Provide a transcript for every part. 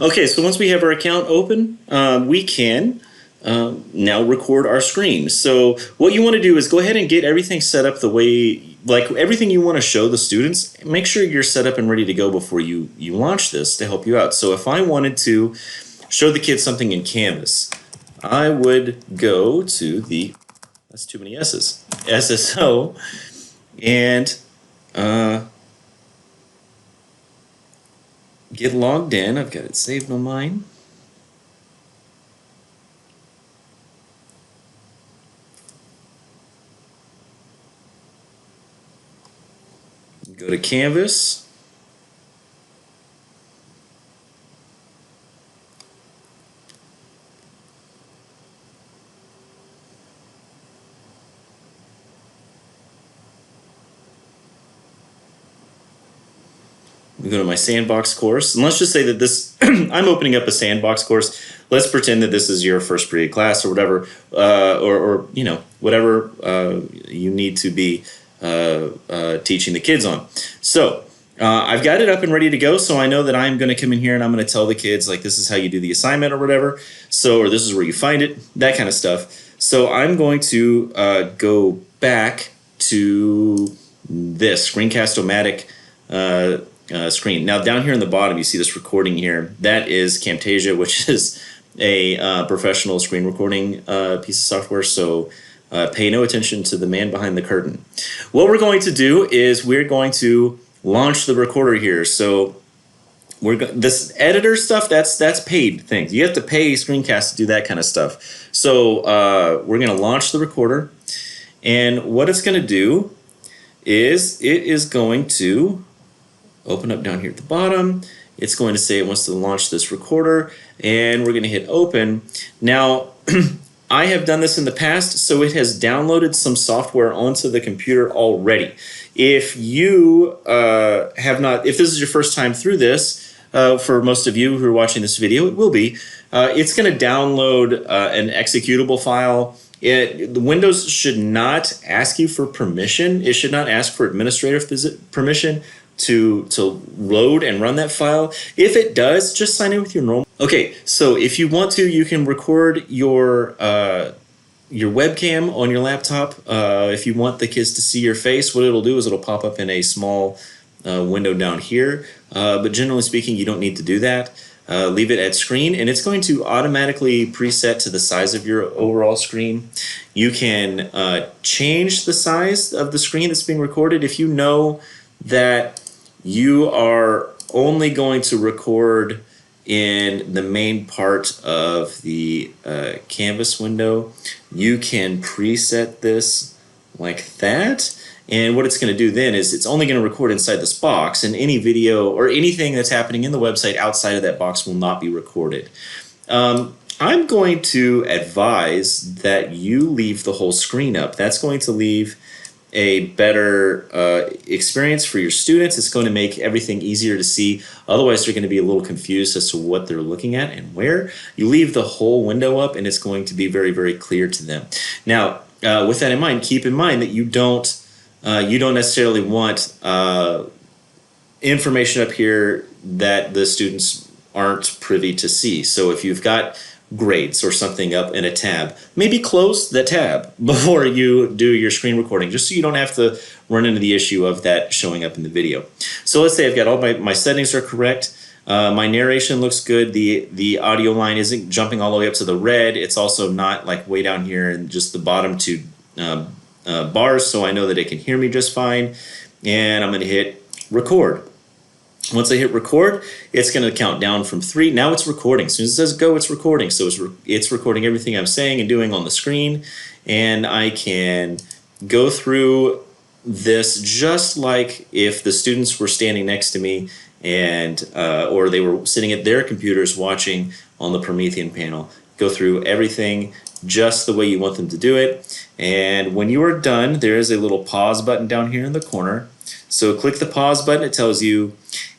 Okay, so once we have our account open, we can now record our screen. So what you want to do is go ahead and get everything set up the way, like everything you want to show the students, make sure you're set up and ready to go before you launch this to help you out. So if I wanted to show the kids something in Canvas, I would go to the, that's too many S's, SSO, and get logged in. I've got it saved on mine. Go to Canvas. We go to my sandbox course, and let's just say that this, I'm opening up a sandbox course. Let's pretend that this is your first period class or whatever, or you know, whatever you need to be teaching the kids on. So I've got it up and ready to go, so I know that I'm going to come in here and I'm going to tell the kids, like, this is how you do the assignment or whatever, so, or this is where you find it, that kind of stuff. So I'm going to go back to this Screencast-o-matic screen. Now down here in the bottom you see this recording here. That is Camtasia, which is a professional screen recording piece of software, so pay no attention to the man behind the curtain. What we're going to do is we're going to launch the recorder here. So this editor stuff, that's paid things. You have to pay Screencast to do that kind of stuff. So we're going to launch the recorder, and what it's going to do is it is going to open up down here at the bottom. It's going to say it wants to launch this recorder, and we're going to hit open. Now, I have done this in the past, so it has downloaded some software onto the computer already. If you have not, if this is your first time through this, for most of you who are watching this video, it will be, it's going to download an executable file. The Windows should not ask you for permission. It should not ask for administrative permission to load and run that file. If it does, just sign in with your normal. Okay, so if you want to, you can record your webcam on your laptop. If you want the kids to see your face, what it'll do is it'll pop up in a small window down here. But generally speaking, you don't need to do that. Leave it at screen, and it's going to automatically preset to the size of your overall screen. You can change the size of the screen that's being recorded. If you know that you are only going to record in the main part of the Canvas window, you can preset this like that. And what it's going to do then is it's only going to record inside this box, and any video or anything that's happening in the website outside of that box will not be recorded. I'm going to advise that you leave the whole screen up. That's going to leave a better experience for your students. It's going to make everything easier to see. Otherwise, they're going to be a little confused as to what they're looking at and where. You leave the whole window up, and it's going to be very, very clear to them. Now, with that in mind, keep in mind that you don't necessarily want information up here that the students aren't privy to see. So if you've got grades or something up in a tab, maybe close the tab before you do your screen recording, just so you don't have to run into the issue of that showing up in the video. So let's say I've got all my settings are correct. My narration looks good. The audio line isn't jumping all the way up to the red. It's also not like way down here in just the bottom two bars, so I know that it can hear me just fine. And I'm going to hit record. Once I hit record, it's going to count down from 3. Now it's recording. As soon as it says go, it's recording. So it's recording everything I'm saying and doing on the screen. And I can go through this just like if the students were standing next to me and or they were sitting at their computers watching on the Promethean panel. Go through everything just the way you want them to do it. And when you are done, there is a little pause button down here in the corner. So click the pause button. It tells you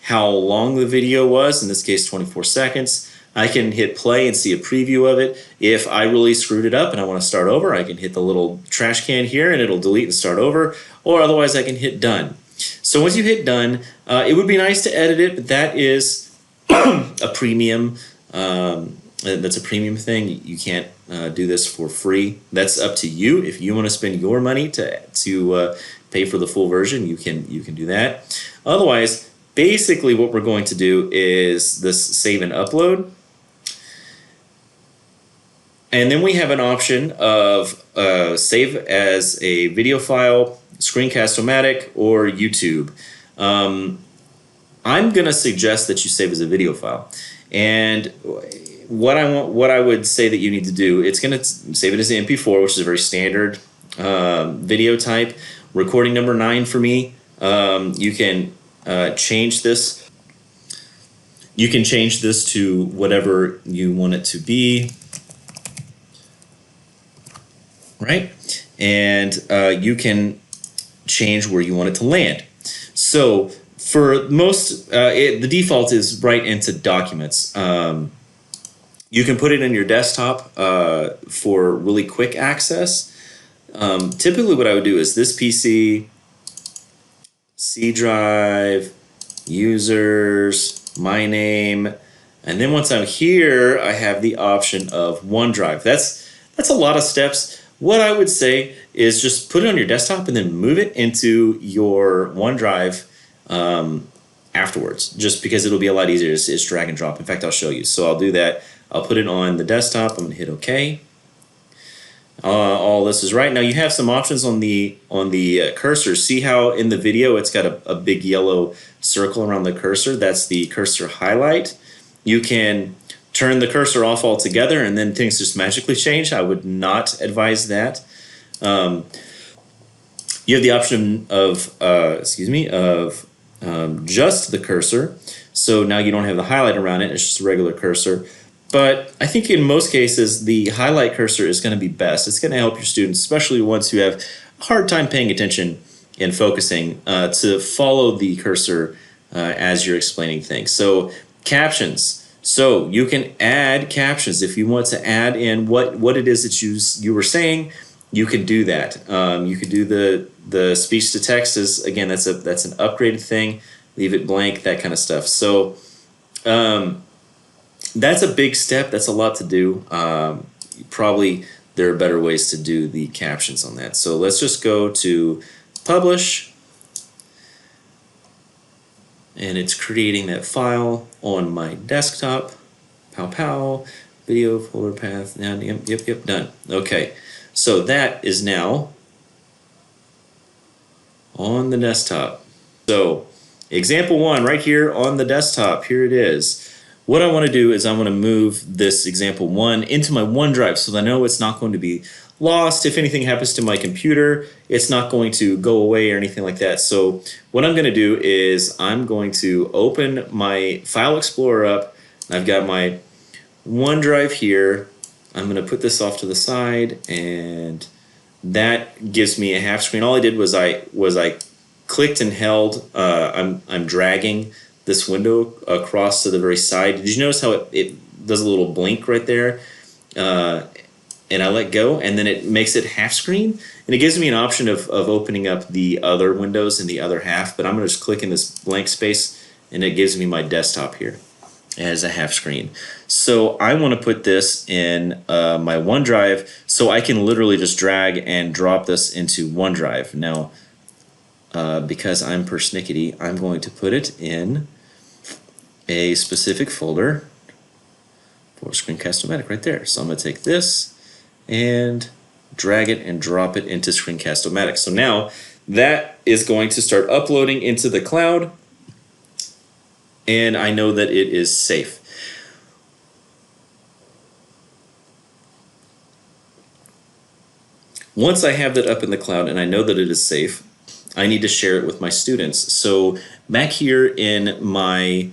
how long the video was, in this case 24 seconds. I can hit play and see a preview of it. If I really screwed it up and I want to start over, I can hit the little trash can here and it'll delete and start over, or otherwise I can hit done. So once you hit done, it would be nice to edit it, but that is a premium. That's a premium thing. You can't do this for free. That's up to you. If you want to spend your money to pay for the full version, you can do that. Otherwise, basically what we're going to do is this save and upload. And then we have an option of save as a video file, Screencast-o-matic, or YouTube. I'm going to suggest that you save as a video file. And what I would say that you need to do, it's going to save it as an MP4, which is a very standard video type. Recording number 9 for me. You can change this. You can change this to whatever you want it to be. Right? And you can change where you want it to land. So for most, the default is right into documents. You can put it in your desktop for really quick access. Typically what I would do is this PC, C drive, users, my name, and then once I'm here, I have the option of OneDrive. That's a lot of steps. What I would say is just put it on your desktop and then move it into your OneDrive afterwards, just because it'll be a lot easier. It's drag and drop. In fact, I'll show you. So I'll do that. I'll put it on the desktop. I'm going to hit OK. All this is right. Now you have some options on the cursor. See how in the video it's got a big yellow circle around the cursor? That's the cursor highlight. You can turn the cursor off altogether and then things just magically change. I would not advise that. You have the option of just the cursor. So now you don't have the highlight around it. It's just a regular cursor. But I think in most cases, the highlight cursor is going to be best. It's going to help your students, especially ones who have a hard time paying attention and focusing, to follow the cursor as you're explaining things. So captions. So you can add captions. If you want to add in what it is that you were saying, you can do that. You could do the speech to text is, again, that's an upgraded thing. Leave it blank, that kind of stuff. So that's a big step. That's a lot to do. Probably there are better ways to do the captions on that. So let's just go to publish. And it's creating that file on my desktop. Pow pow, video folder path. Now, yep, done. Okay, so that is now on the desktop. So example 1 right here on the desktop. Here it is. What I want to do is I want to move this example 1 into my OneDrive so that I know it's not going to be lost. If anything happens to my computer, it's not going to go away or anything like that. So what I'm going to do is I'm going to open my File Explorer up. I've got my OneDrive here. I'm going to put this off to the side, and that gives me a half screen. All I did was I clicked and held. I'm dragging this window across to the very side. Did you notice how it does a little blink right there? And I let go, and then it makes it half screen, and it gives me an option of opening up the other windows in the other half, but I'm going to just click in this blank space, and it gives me my desktop here as a half screen. So I want to put this in my OneDrive, so I can literally just drag and drop this into OneDrive. Now, because I'm persnickety, I'm going to put it in a specific folder for Screencast-o-matic right there. So I'm going to take this and drag it and drop it into Screencast-o-matic. So now that is going to start uploading into the cloud, and I know that it is safe. Once I have that up in the cloud and I know that it is safe, I need to share it with my students. So back here in my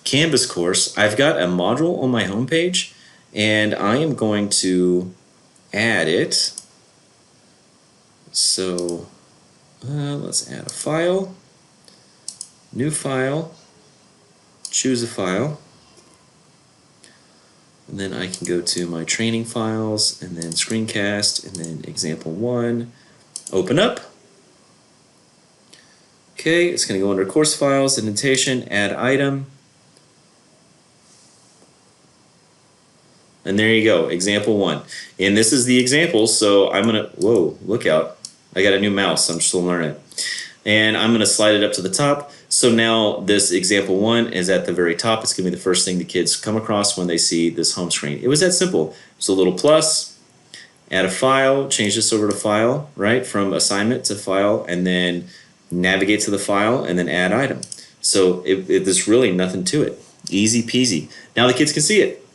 Canvas course, I've got a module on my homepage, and I am going to add it. So let's add a file, new file, choose a file, and then I can go to my training files, and then screencast, and then example 1, open up. Okay, it's going to go under course files, indentation, add item. And there you go, example 1. And this is the example, so I'm going to, whoa, look out. I got a new mouse, so I'm still learning. And I'm going to slide it up to the top. So now this example 1 is at the very top. It's going to be the first thing the kids come across when they see this home screen. It was that simple. It's a little plus, add a file, change this over to file, right, from assignment to file, and then navigate to the file, and then add item. So there's really nothing to it. Easy peasy. Now the kids can see it.